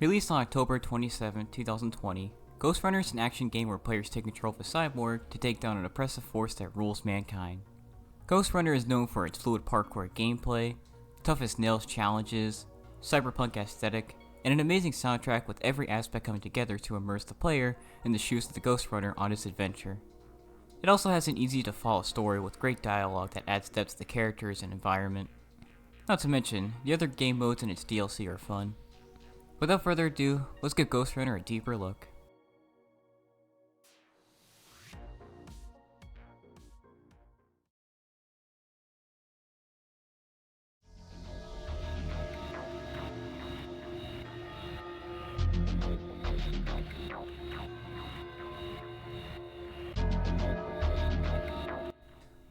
Released on October 27, 2020, Ghostrunner is an action game where players take control of a cyborg to take down an oppressive force that rules mankind. Ghostrunner is known for its fluid parkour gameplay, tough as nails challenges, cyberpunk aesthetic, and an amazing soundtrack with every aspect coming together to immerse the player in the shoes of the Ghostrunner on his adventure. It also has an easy to follow story with great dialogue that adds depth to the characters and environment. Not to mention, the other game modes in its DLC are fun. Without further ado, let's give Ghostrunner a deeper look.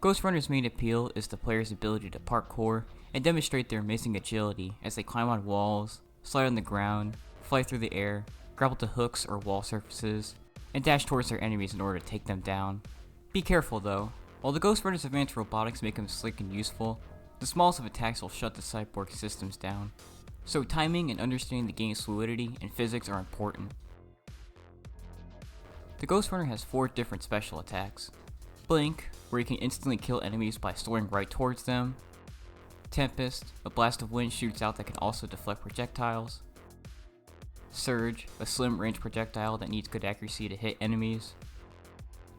Ghostrunner's main appeal is the player's ability to parkour and demonstrate their amazing agility as they climb on walls, slide on the ground, fly through the air, grapple to hooks or wall surfaces, and dash towards their enemies in order to take them down. Be careful though, while the Ghostrunner's advanced robotics make them slick and useful, the smallest of attacks will shut the cyborg systems down. So timing and understanding the game's fluidity and physics are important. The Ghostrunner has 4 different special attacks. Blink, where you can instantly kill enemies by soaring right towards them. Tempest, a blast of wind shoots out that can also deflect projectiles. Surge, a slim range projectile that needs good accuracy to hit enemies.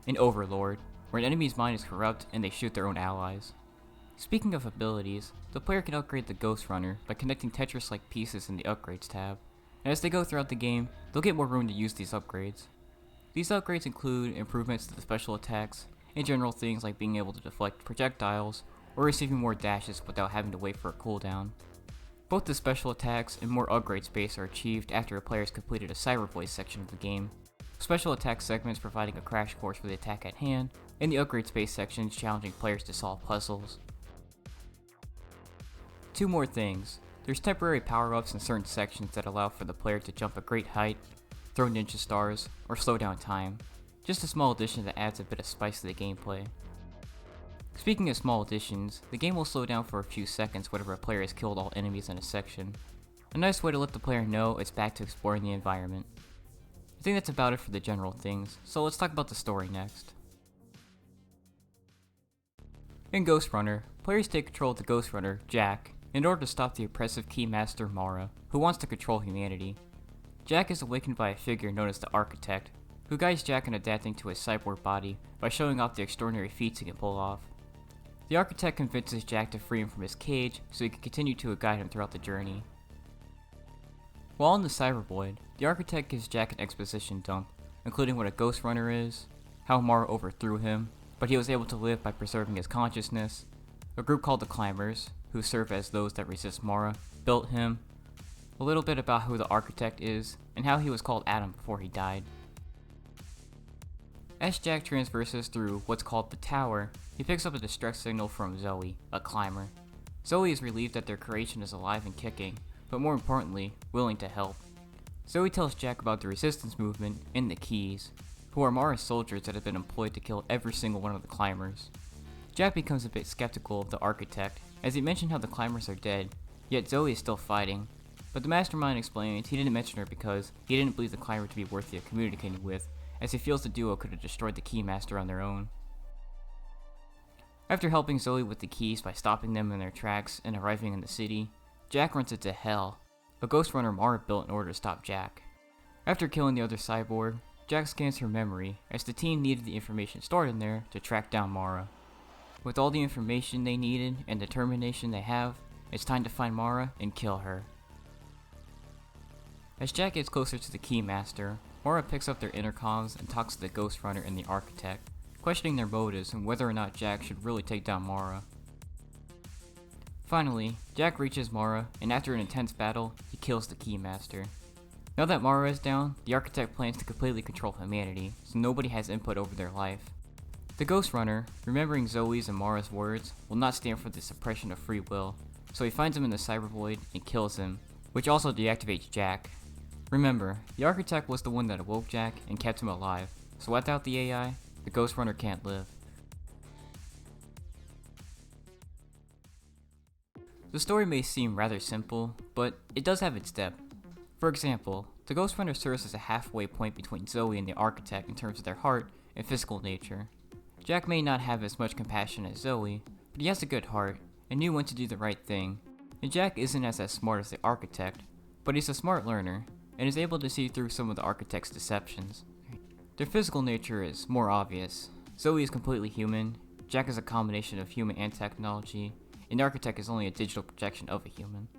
And Overlord, where an enemy's mind is corrupt and they shoot their own allies. Speaking of abilities, the player can upgrade the Ghostrunner by connecting Tetris-like pieces in the Upgrades tab, and as they go throughout the game, they'll get more room to use these upgrades. These upgrades include improvements to the special attacks, and general things like being able to deflect projectiles, or receiving more dashes without having to wait for a cooldown. Both the special attacks and more upgrade space are achieved after a player has completed a Cyberboy section of the game. Special attack segments providing a crash course for the attack at hand, and the upgrade space sections challenging players to solve puzzles. 2 more things. There's temporary power-ups in certain sections that allow for the player to jump a great height, throw ninja stars, or slow down time. Just a small addition that adds a bit of spice to the gameplay. Speaking of small additions, the game will slow down for a few seconds whenever a player has killed all enemies in a section. A nice way to let the player know it's back to exploring the environment. I think that's about it for the general things, so let's talk about the story next. In Ghostrunner, players take control of the Ghostrunner, Jack, in order to stop the oppressive Keymaster Mara, who wants to control humanity. Jack is awakened by a figure known as the Architect, who guides Jack in adapting to his cyborg body by showing off the extraordinary feats he can pull off. The Architect convinces Jack to free him from his cage so he can continue to guide him throughout the journey. While in the Cybervoid, the Architect gives Jack an exposition dump, including what a Ghostrunner is, how Mara overthrew him, but he was able to live by preserving his consciousness, a group called the Climbers, who serve as those that resist Mara, built him, a little bit about who the Architect is, and how he was called Adam before he died. As Jack traverses through what's called the Tower, he picks up a distress signal from Zoe, a climber. Zoe is relieved that their creation is alive and kicking, but more importantly, willing to help. Zoe tells Jack about the resistance movement and the Keys, who are Mara's soldiers that have been employed to kill every single one of the climbers. Jack becomes a bit skeptical of the Architect, as he mentioned how the climbers are dead, yet Zoe is still fighting. But the Mastermind explains he didn't mention her because he didn't believe the climber to be worthy of communicating with, as he feels the duo could have destroyed the Keymaster on their own. After helping Zoe with the keys by stopping them in their tracks and arriving in the city, Jack runs into Hell, a Ghostrunner Mara built in order to stop Jack. After killing the other cyborg, Jack scans her memory, as the team needed the information stored in there to track down Mara. With all the information they needed and determination they have, it's time to find Mara and kill her. As Jack gets closer to the Keymaster, Mara picks up their intercoms and talks to the Ghostrunner and the Architect, questioning their motives and whether or not Jack should really take down Mara. Finally, Jack reaches Mara, and after an intense battle, he kills the Keymaster. Now that Mara is down, the Architect plans to completely control humanity, so nobody has input over their life. The Ghostrunner, remembering Zoe's and Mara's words, will not stand for the suppression of free will, so he finds him in the Cybervoid and kills him, which also deactivates Jack. Remember, the Architect was the one that awoke Jack and kept him alive, so without the AI, the Ghostrunner can't live. The story may seem rather simple, but it does have its depth. For example, the Ghostrunner serves as a halfway point between Zoe and the Architect in terms of their heart and physical nature. Jack may not have as much compassion as Zoe, but he has a good heart and knew when to do the right thing. And Jack isn't as smart as the Architect, but he's a smart learner and is able to see through some of the Architect's deceptions. Their physical nature is more obvious. Zoe is completely human, Jack is a combination of human and technology, and the Architect is only a digital projection of a human.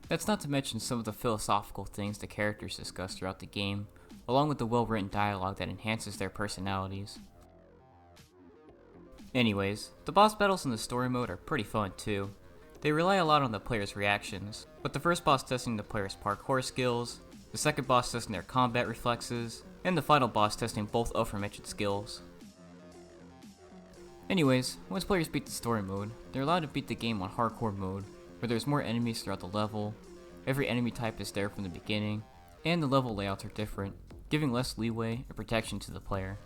That's not to mention some of the philosophical things the characters discuss throughout the game, along with the well-written dialogue that enhances their personalities. Anyways, the boss battles in the story mode are pretty fun too. They rely a lot on the player's reactions, with the first boss testing the player's parkour skills, the second boss testing their combat reflexes, and the final boss testing both aforementioned skills. Anyways, once players beat the story mode, they're allowed to beat the game on hardcore mode, where there's more enemies throughout the level, every enemy type is there from the beginning, and the level layouts are different, giving less leeway and protection to the player.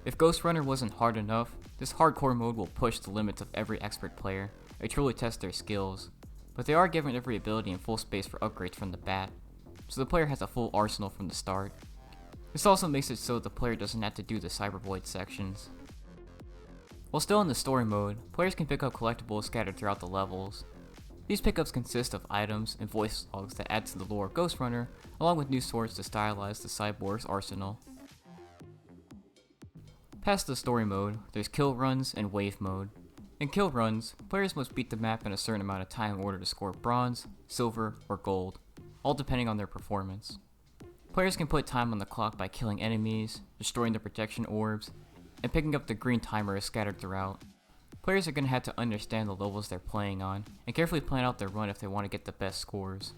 If Ghostrunner wasn't hard enough, this hardcore mode will push the limits of every expert player and truly test their skills, but they are given every ability and full space for upgrades from the bat, so the player has a full arsenal from the start. This also makes it so the player doesn't have to do the cybervoid sections. While still in the story mode, players can pick up collectibles scattered throughout the levels. These pickups consist of items and voice logs that add to the lore of Ghostrunner, along with new swords to stylize the cyborg's arsenal. Past the story mode, there's kill runs and wave mode. In kill runs, players must beat the map in a certain amount of time in order to score bronze, silver, or gold, all depending on their performance. Players can put time on the clock by killing enemies, destroying the protection orbs, and picking up the green timers scattered throughout. Players are going to have to understand the levels they're playing on, and carefully plan out their run if they want to get the best scores.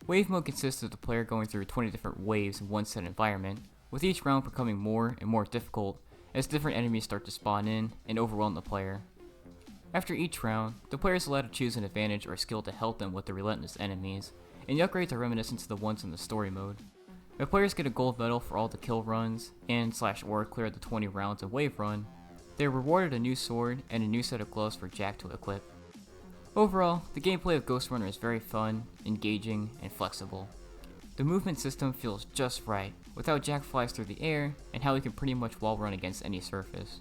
Wave mode consists of the player going through 20 different waves in one set environment, with each round becoming more and more difficult as different enemies start to spawn in and overwhelm the player. After each round, the player is allowed to choose an advantage or skill to help them with the relentless enemies, and the upgrades are reminiscent to the ones in the story mode. If players get a gold medal for all the kill runs and/or clear the 20 rounds in wave run, they are rewarded a new sword and a new set of gloves for Jack to equip. Overall, the gameplay of Ghostrunner is very fun, engaging, and flexible. The movement system feels just right, with how Jack flies through the air and how he can pretty much wall run against any surface.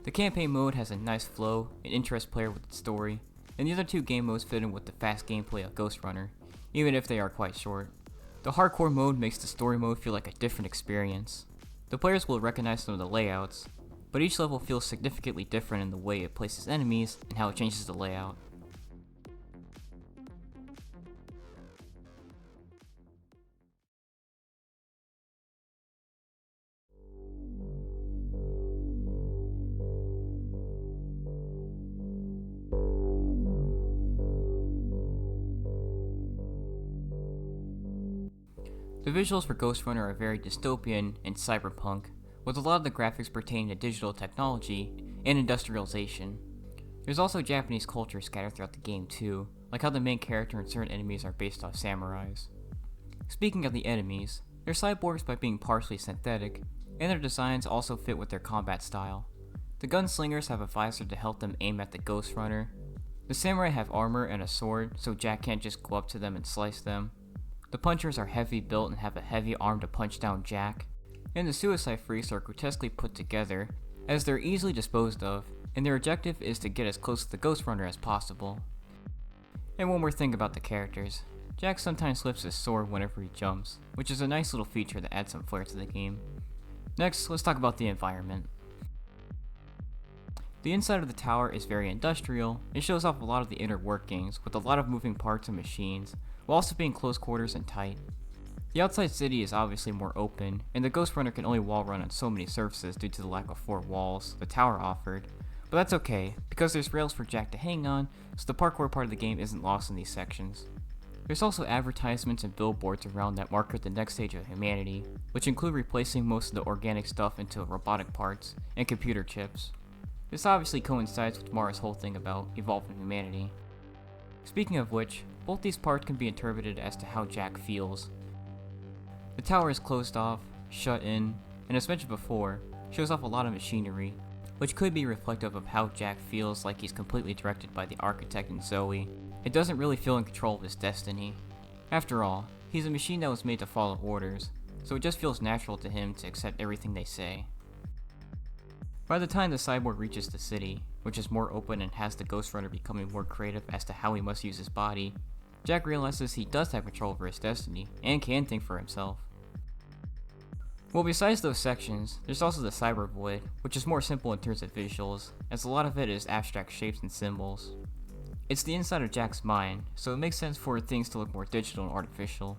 The campaign mode has a nice flow and interest player with its story, and the other two game modes fit in with the fast gameplay of Ghostrunner, even if they are quite short. The hardcore mode makes the story mode feel like a different experience. The players will recognize some of the layouts, but each level feels significantly different in the way it places enemies and how it changes the layout. The visuals for Ghostrunner are very dystopian and cyberpunk, with a lot of the graphics pertaining to digital technology and industrialization. There's also Japanese culture scattered throughout the game too, like how the main character and certain enemies are based off samurais. Speaking of the enemies, they're cyborgs by being partially synthetic, and their designs also fit with their combat style. The gunslingers have a visor to help them aim at the Ghostrunner. The samurai have armor and a sword, so Jack can't just go up to them and slice them. The punchers are heavy built and have a heavy arm to punch down Jack. And the suicide freaks are grotesquely put together, as they're easily disposed of, and their objective is to get as close to the Ghostrunner as possible. And one more thing about the characters. Jack sometimes lifts his sword whenever he jumps, which is a nice little feature that adds some flair to the game. Next, let's talk about the environment. The inside of the tower is very industrial. It shows off a lot of the inner workings, with a lot of moving parts and machines, while also being close quarters and tight. The outside city is obviously more open, and the Ghostrunner can only wall run on so many surfaces due to the lack of 4 walls the tower offered, but that's okay, because there's rails for Jack to hang on, so the parkour part of the game isn't lost in these sections. There's also advertisements and billboards around that mark the next stage of humanity, which include replacing most of the organic stuff into robotic parts and computer chips. This obviously coincides with Mara's whole thing about evolving humanity. Speaking of which, both these parts can be interpreted as to how Jack feels. The tower is closed off, shut in, and as mentioned before, shows off a lot of machinery, which could be reflective of how Jack feels like he's completely directed by the Architect and Zoe. It doesn't really feel in control of his destiny. After all, he's a machine that was made to follow orders, so it just feels natural to him to accept everything they say. By the time the cyborg reaches the city, which is more open and has the Ghostrunner becoming more creative as to how he must use his body, Jack realizes he does have control over his destiny and can think for himself. Well, besides those sections, there's also the cyber void, which is more simple in terms of visuals, as a lot of it is abstract shapes and symbols. It's the inside of Jack's mind, so it makes sense for things to look more digital and artificial.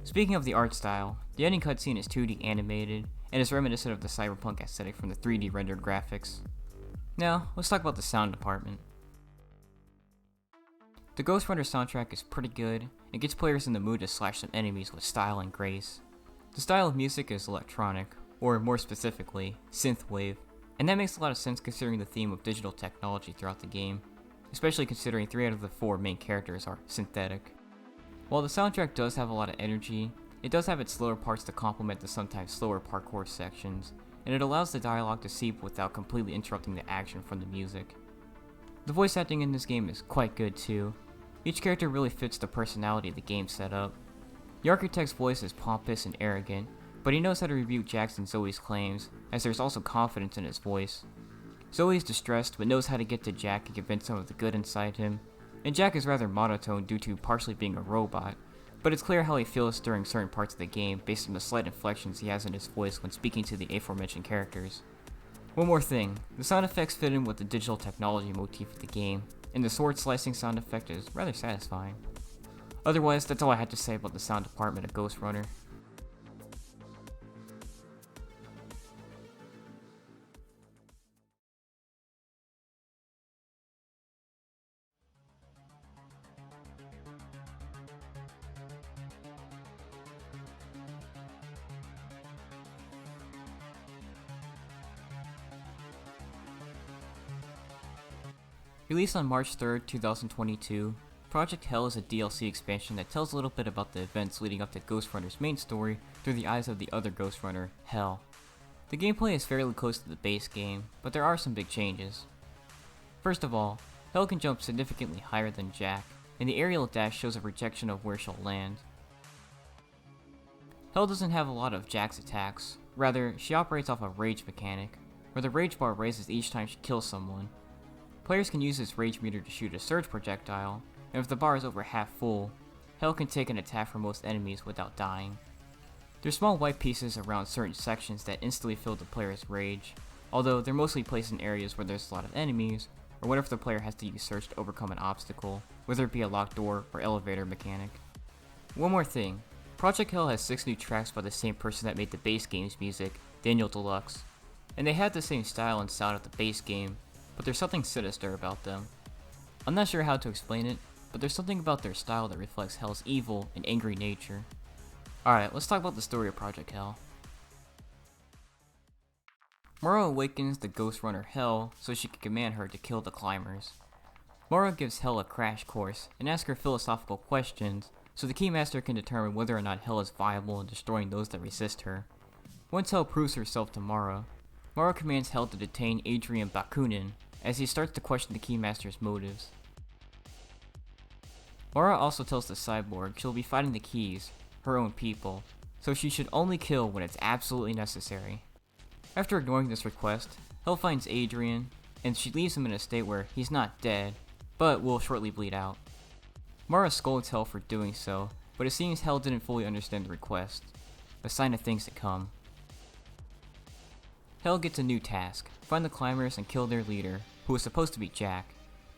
Speaking of the art style, the ending cutscene is 2D animated, and is reminiscent of the cyberpunk aesthetic from the 3D rendered graphics. Now, let's talk about the sound department. The Ghostrunner soundtrack is pretty good, and gets players in the mood to slash some enemies with style and grace. The style of music is electronic, or more specifically, synthwave, and that makes a lot of sense considering the theme of digital technology throughout the game, especially considering 3 out of the 4 main characters are synthetic. While the soundtrack does have a lot of energy, it does have its slower parts to complement the sometimes slower parkour sections, and it allows the dialogue to seep without completely interrupting the action from the music. The voice acting in this game is quite good too. Each character really fits the personality the game set up. The architect's voice is pompous and arrogant, but he knows how to rebuke Jack's and Zoe's claims, as there's also confidence in his voice. Zoe is distressed but knows how to get to Jack and convince him of the good inside him, and Jack is rather monotone due to partially being a robot, but it's clear how he feels during certain parts of the game based on the slight inflections he has in his voice when speaking to the aforementioned characters. One more thing, the sound effects fit in with the digital technology motif of the game, and the sword slicing sound effect is rather satisfying. Otherwise, that's all I had to say about the sound department of Ghostrunner. Released on March 3rd, 2022, Project Hell is a DLC expansion that tells a little bit about the events leading up to Ghostrunner's main story through the eyes of the other Ghostrunner, Hell. The gameplay is fairly close to the base game, but there are some big changes. First of all, Hell can jump significantly higher than Jack, and the aerial dash shows a projection of where she'll land. Hell doesn't have a lot of Jack's attacks, rather, she operates off a rage mechanic, where the rage bar raises each time she kills someone. Players can use this rage meter to shoot a surge projectile, and if the bar is over half full, Hell can take an attack from most enemies without dying. There's small white pieces around certain sections that instantly fill the player's rage, although they're mostly placed in areas where there's a lot of enemies, or whenever the player has to use surge to overcome an obstacle, whether it be a locked door or elevator mechanic. One more thing, Project Hell has 6 new tracks by the same person that made the base game's music, Daniel Deluxe, and they had the same style and sound of the base game, but there's something sinister about them. I'm not sure how to explain it, but there's something about their style that reflects Hell's evil and angry nature. Alright, let's talk about the story of Project Hell. Mara awakens the Ghostrunner Hell so she can command her to kill the climbers. Mara gives Hell a crash course and asks her philosophical questions so the Keymaster can determine whether or not Hell is viable in destroying those that resist her. Once Hell proves herself to Mara commands Hell to detain Adrian Bakunin as he starts to question the Keymaster's motives. Mara also tells the cyborg she'll be fighting the Keys, her own people, so she should only kill when it's absolutely necessary. After ignoring this request, Hell finds Adrian, and she leaves him in a state where he's not dead, but will shortly bleed out. Mara scolds Hell for doing so, but it seems Hell didn't fully understand the request, a sign of things to come. Hell gets a new task, find the climbers and kill their leader, who is supposed to be Jack.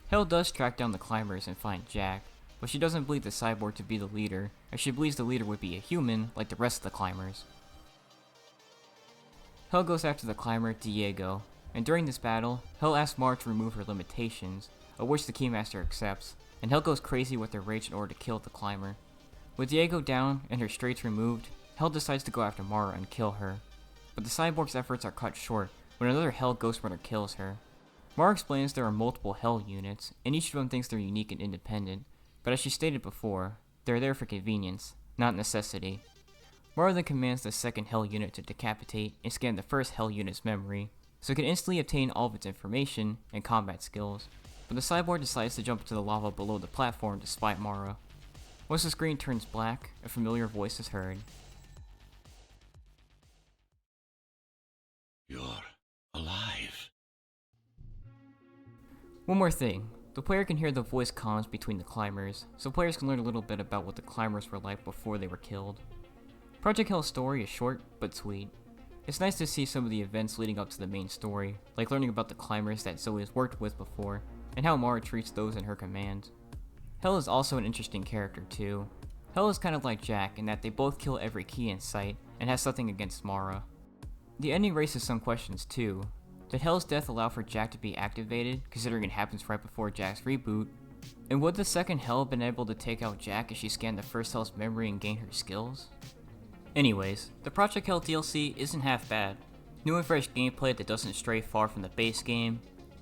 Hell does track down the climbers and find Jack, but she doesn't believe the cyborg to be the leader, as she believes the leader would be a human like the rest of the climbers. Hell goes after the climber Diego, and during this battle, Hell asks Mara to remove her limitations, of which the Keymaster accepts, and Hell goes crazy with her rage in order to kill the climber. With Diego down and her straits removed, Hell decides to go after Mara and kill her, but the cyborg's efforts are cut short when another Hell Ghostrunner kills her. Mara explains there are multiple Hell units, and each of them thinks they're unique and independent, but as she stated before, they're there for convenience, not necessity. Mara then commands the second Hell unit to decapitate and scan the first Hell unit's memory, so it can instantly obtain all of its information and combat skills, but the cyborg decides to jump into the lava below the platform to spite Mara. Once the screen turns black, a familiar voice is heard. You're alive. One more thing, the player can hear the voice comms between the climbers, so players can learn a little bit about what the climbers were like before they were killed. Project Hell's story is short, but sweet. It's nice to see some of the events leading up to the main story, like learning about the climbers that Zoe has worked with before, and how Mara treats those in her command. Hell is also an interesting character too. Hell is kind of like Jack in that they both kill every key in sight, and has something against Mara. The ending raises some questions too. Did Hell's death allow for Jack to be activated, considering it happens right before Jack's reboot? And would the second Hell have been able to take out Jack as she scanned the first Hell's memory and gain her skills? Anyways, the Project Hell DLC isn't half bad. New and fresh gameplay that doesn't stray far from the base game,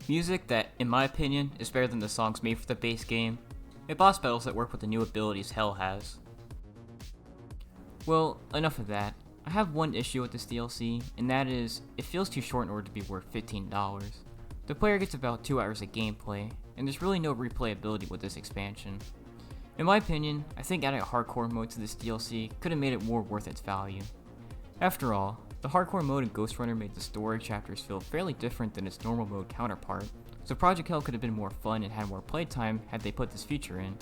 music that, in my opinion, is better than the songs made for the base game, and boss battles that work with the new abilities Hell has. Well, enough of that. I have one issue with this DLC, and that is, it feels too short in order to be worth $15. The player gets about 2 hours of gameplay, and there's really no replayability with this expansion. In my opinion, I think adding a hardcore mode to this DLC could have made it more worth its value. After all, the hardcore mode in Ghostrunner made the story chapters feel fairly different than its normal mode counterpart, so Project Hell could have been more fun and had more playtime had they put this feature in.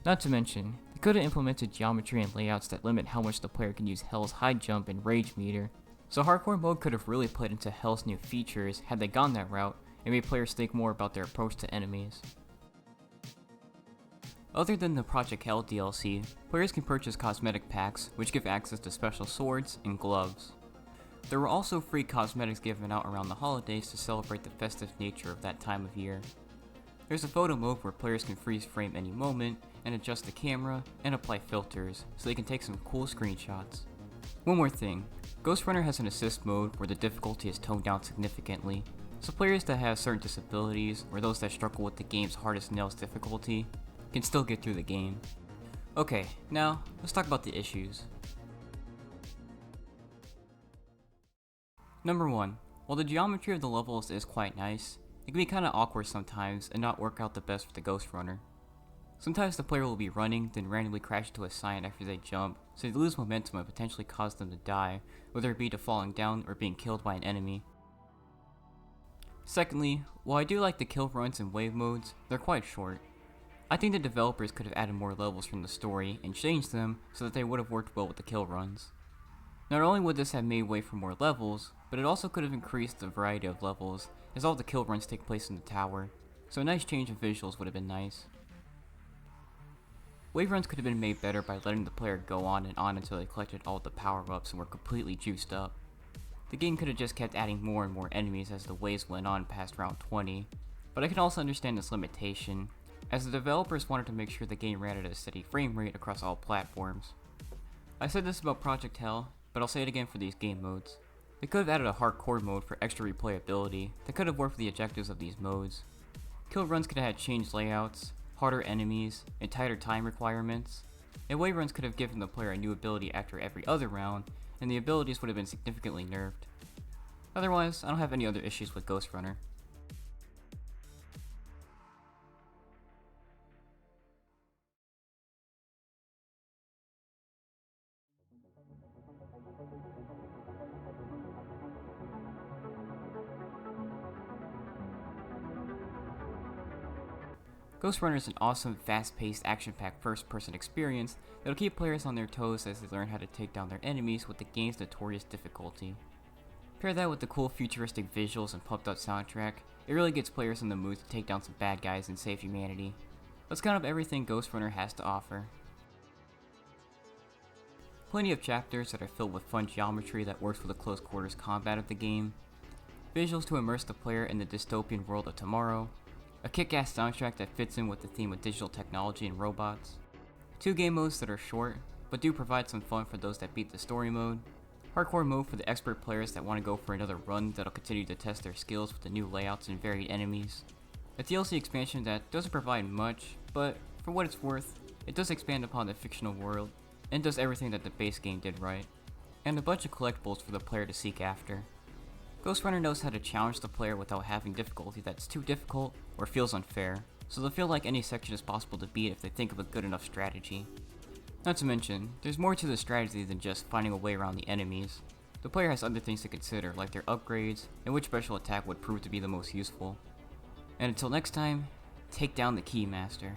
Not to mention, they could have implemented geometry and layouts that limit how much the player can use Hell's high jump and rage meter, so hardcore mode could have really played into Hell's new features had they gone that route and made players think more about their approach to enemies. Other than the Project Hell DLC, players can purchase cosmetic packs which give access to special swords and gloves. There were also free cosmetics given out around the holidays to celebrate the festive nature of that time of year. There's a photo mode where players can freeze frame any moment and adjust the camera and apply filters so they can take some cool screenshots. One more thing, Ghostrunner has an assist mode where the difficulty is toned down significantly, so players that have certain disabilities or those that struggle with the game's hardest nails difficulty can still get through the game. Okay, now let's talk about the issues. Number 1, while the geometry of the levels is quite nice, it can be kinda awkward sometimes and not work out the best for the Ghostrunner. Sometimes the player will be running, then randomly crash into a sign after they jump, so they lose momentum and potentially cause them to die, whether it be to falling down or being killed by an enemy. Secondly, while I do like the kill runs and wave modes, they're quite short. I think the developers could have added more levels from the story and changed them so that they would have worked well with the kill runs. Not only would this have made way for more levels, but it also could have increased the variety of levels, as all the kill runs take place in the tower, so a nice change of visuals would have been nice. Wave runs could have been made better by letting the player go on and on until they collected all the power-ups and were completely juiced up. The game could have just kept adding more and more enemies as the waves went on past round 20, but I can also understand this limitation, as the developers wanted to make sure the game ran at a steady frame rate across all platforms. I said this about Project Hell, but I'll say it again for these game modes. They could have added a hardcore mode for extra replayability that could have worked for the objectives of these modes. Kill runs could have had changed layouts, harder enemies, and tighter time requirements, and wave runs could have given the player a new ability after every other round, and the abilities would have been significantly nerfed. Otherwise, I don't have any other issues with Ghostrunner. Ghostrunner is an awesome, fast-paced, action-packed first-person experience that'll keep players on their toes as they learn how to take down their enemies with the game's notorious difficulty. Pair that with the cool futuristic visuals and pumped-up soundtrack, it really gets players in the mood to take down some bad guys and save humanity. Let's count up everything Ghostrunner has to offer. Plenty of chapters that are filled with fun geometry that works with the close quarters combat of the game, visuals to immerse the player in the dystopian world of tomorrow, a kick-ass soundtrack that fits in with the theme of digital technology and robots, 2 game modes that are short, but do provide some fun for those that beat the story mode, hardcore mode for the expert players that want to go for another run that'll continue to test their skills with the new layouts and varied enemies, a DLC expansion that doesn't provide much, but for what it's worth, it does expand upon the fictional world, and does everything that the base game did right, and a bunch of collectibles for the player to seek after. Ghostrunner knows how to challenge the player without having difficulty that's too difficult or feels unfair. so they'll feel like any section is possible to beat if they think of a good enough strategy. Not to mention, there's more to the strategy than just finding a way around the enemies. The player has other things to consider, like their upgrades, and which special attack would prove to be the most useful. And until next time, take down the Keymaster.